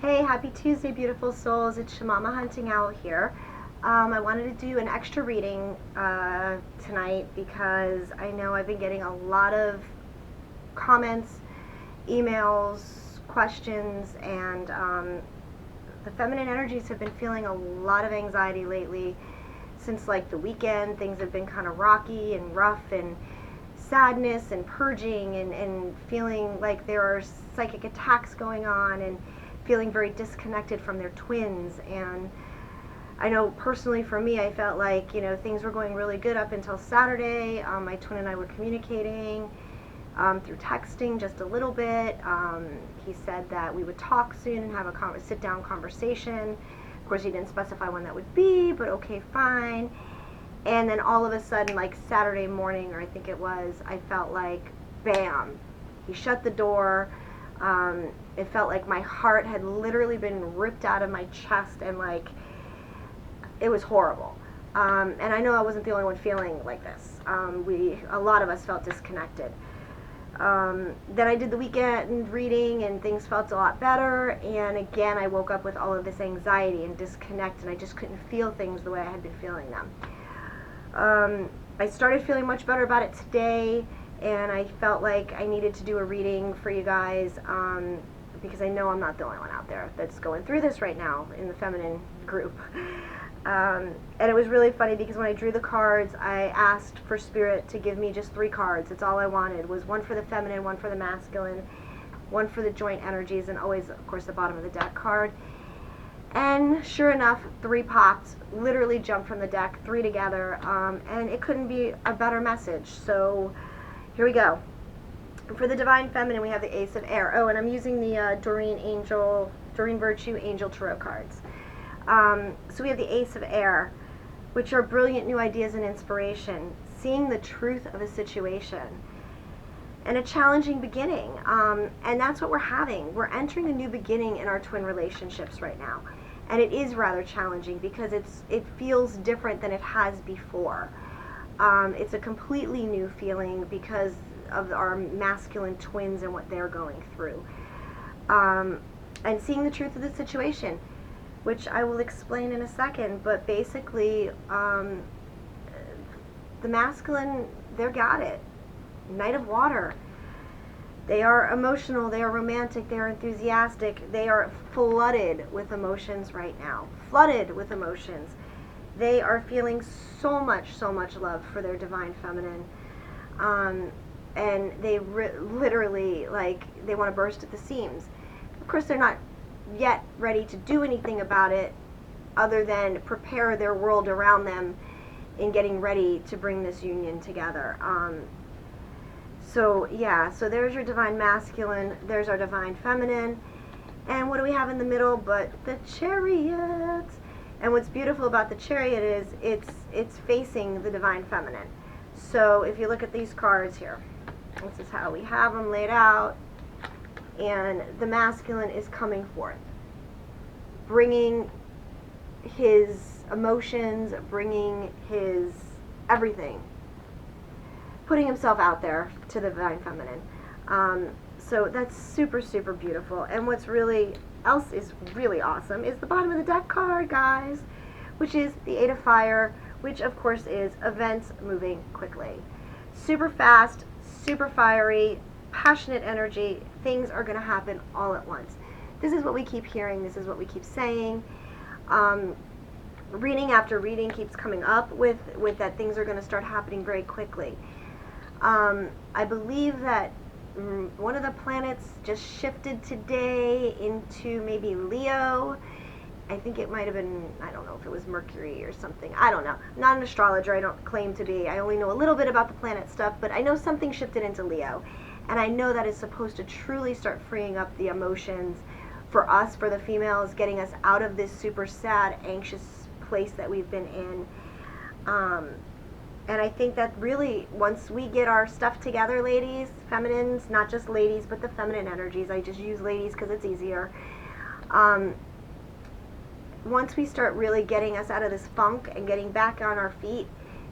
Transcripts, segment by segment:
Hey, happy Tuesday, beautiful souls. It's Shamama Hunting Owl here. I wanted to do an extra reading tonight because I know I've been getting a lot of comments, emails, questions, and the feminine energies have been feeling a lot of anxiety lately since like the weekend. Things have been kind of rocky and rough, and sadness and purging, and feeling like there are psychic attacks going on, and feeling very disconnected from their twins. And I know personally for me, I felt like, things were going really good up until Saturday. My twin and I were communicating through texting just a little bit. He said that we would talk soon and have a sit-down conversation. Of course, he didn't specify when that would be, but okay, fine. And then all of a sudden, like Saturday morning, or I think it was, I felt like, bam, he shut the door. It felt like my heart had literally been ripped out of my chest, and like, it was horrible. And I know I wasn't the only one feeling like this. A lot of us felt disconnected. Then I did the weekend reading, and things felt a lot better. And again, I woke up with all of this anxiety and disconnect, and I just couldn't feel things the way I had been feeling them. I started feeling much better about it today, and I felt like I needed to do a reading for you guys, because I know I'm not the only one out there that's going through this right now in the feminine group. And it was really funny because when I drew the cards, I asked for Spirit to give me just 3 cards. It's all I wanted, was one for the feminine, one for the masculine, one for the joint energies, and always, of course, the bottom of the deck card. And sure enough, 3 popped, literally jumped from the deck, 3 together, and it couldn't be a better message. So here we go. For the Divine Feminine, we have the Ace of Air. Oh, and I'm using the Doreen Virtue Angel Tarot cards. So we have the Ace of Air, which are brilliant new ideas and inspiration, seeing the truth of a situation, and a challenging beginning. And that's what we're having. We're entering a new beginning in our twin relationships right now. And it is rather challenging because it feels different than it has before. It's a completely new feeling because of our masculine twins and what they're going through. And seeing the truth of the situation, which I will explain in a second. But basically, the masculine, they've got it. Knight of Water. They are emotional, they are romantic, they are enthusiastic, they are flooded with emotions right now. Flooded with emotions. They are feeling so much love for their Divine Feminine. And they literally, like, they want to burst at the seams. Of course, they're not yet ready to do anything about it other than prepare their world around them in getting ready to bring this union together. So there's your Divine Masculine, there's our Divine Feminine, and what do we have in the middle but the Chariot? And what's beautiful about the Chariot is it's facing the Divine Feminine. So if you look at these cards here, this is how we have them laid out, and the masculine is coming forth, bringing his emotions, bringing his everything, putting himself out there to the Divine Feminine. So that's super beautiful. And what's else is really awesome is the bottom of the deck card, guys, which is the 8 of Fire, which of course is events moving quickly. Super fast, super fiery, passionate energy. Things are going to happen all at once. This is what we keep hearing. This is what we keep saying. Reading after reading keeps coming up with that things are going to start happening very quickly. I believe that one of the planets just shifted today into maybe Leo. I think it might have been, I don't know if it was Mercury or something. I don't know. I'm not an astrologer. I don't claim to be. I only know a little bit about the planet stuff, but I know something shifted into Leo. And I know that is supposed to truly start freeing up the emotions for us, for the females, getting us out of this super sad, anxious place that we've been in. And I think that really, once we get our stuff together, ladies, feminines, not just ladies, but the feminine energies, I just use ladies because it's easier. Once we start really getting us out of this funk and getting back on our feet,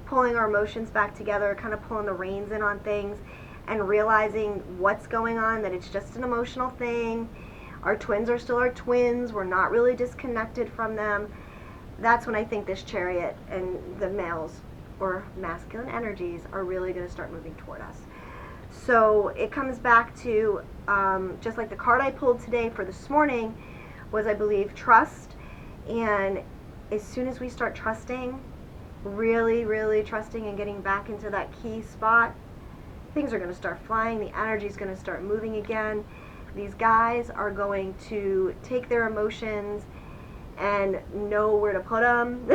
pulling our emotions back together, kind of pulling the reins in on things, and realizing what's going on, that it's just an emotional thing, Our twins are still our twins. We're not really disconnected from them. That's when I think this chariot and the males or masculine energies are really going to start moving toward us. So it comes back to, just like the card I pulled today for this morning was, I believe, trust. And as soon as we start trusting, really, really trusting and getting back into that key spot, things are going to start flying. The energy is going to start moving again. These guys are going to take their emotions and know where to put them,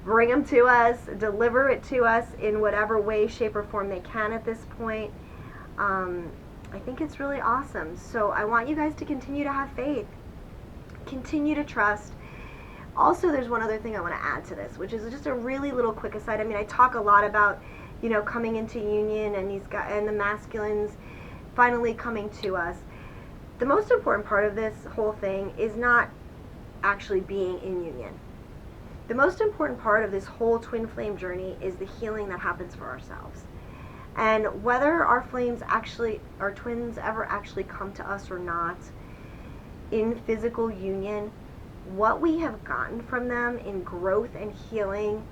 bring them to us, deliver it to us in whatever way, shape, or form they can at this point. I think it's really awesome. So I want you guys to continue to have faith, continue to trust. Also, there's one other thing I want to add to this, which is just a really little quick aside. I mean, I talk a lot about, you know, coming into union and these guys and the masculines finally coming to us. The most important part of this whole thing is not actually being in union. The most important part of this whole twin flame journey is the healing that happens for ourselves. And whether our flames actually, our twins ever actually come to us or not in physical union, what we have gotten from them in growth and healing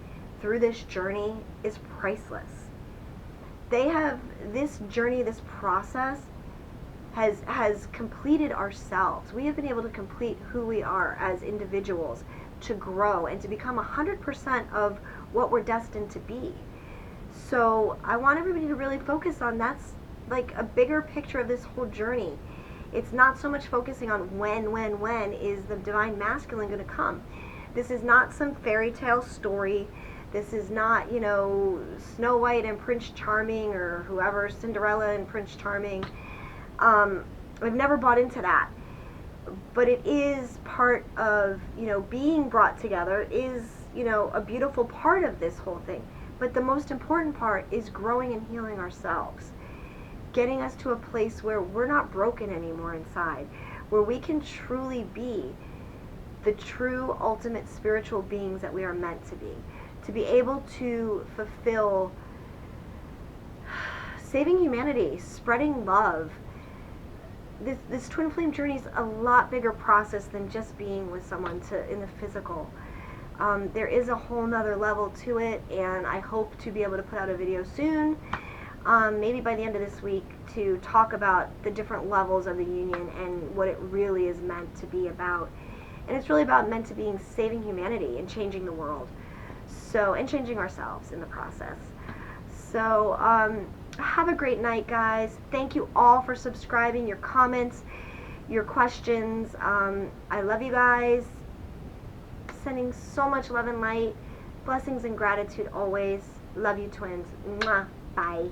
through this journey is priceless. They have, this journey, this process has completed ourselves. We have been able to complete who we are as individuals, to grow and to become 100% of what we're destined to be. So I want everybody to really focus on, that's like a bigger picture of this whole journey. It's not so much focusing on when is the divine masculine going to come. This is not some fairy tale story. This is not, you know, Snow White and Prince Charming, or whoever, Cinderella and Prince Charming. I've never bought into that. But it is part of, you know, being brought together is, you know, a beautiful part of this whole thing. But the most important part is growing and healing ourselves. Getting us to a place where we're not broken anymore inside. Where we can truly be the true, ultimate spiritual beings that we are meant to be. To be able to fulfill saving humanity, spreading love. This twin flame journey is a lot bigger process than just being with someone in the physical. There is a whole nother level to it, and I hope to be able to put out a video soon, maybe by the end of this week, to talk about the different levels of the union and what it really is meant to be about. And it's really meant to be saving humanity and changing the world, and changing ourselves in the process. So have a great night, guys. Thank you all for subscribing, your comments, your questions. I love you guys. Sending so much love and light. Blessings and gratitude always. Love you, twins. Mwah. Bye.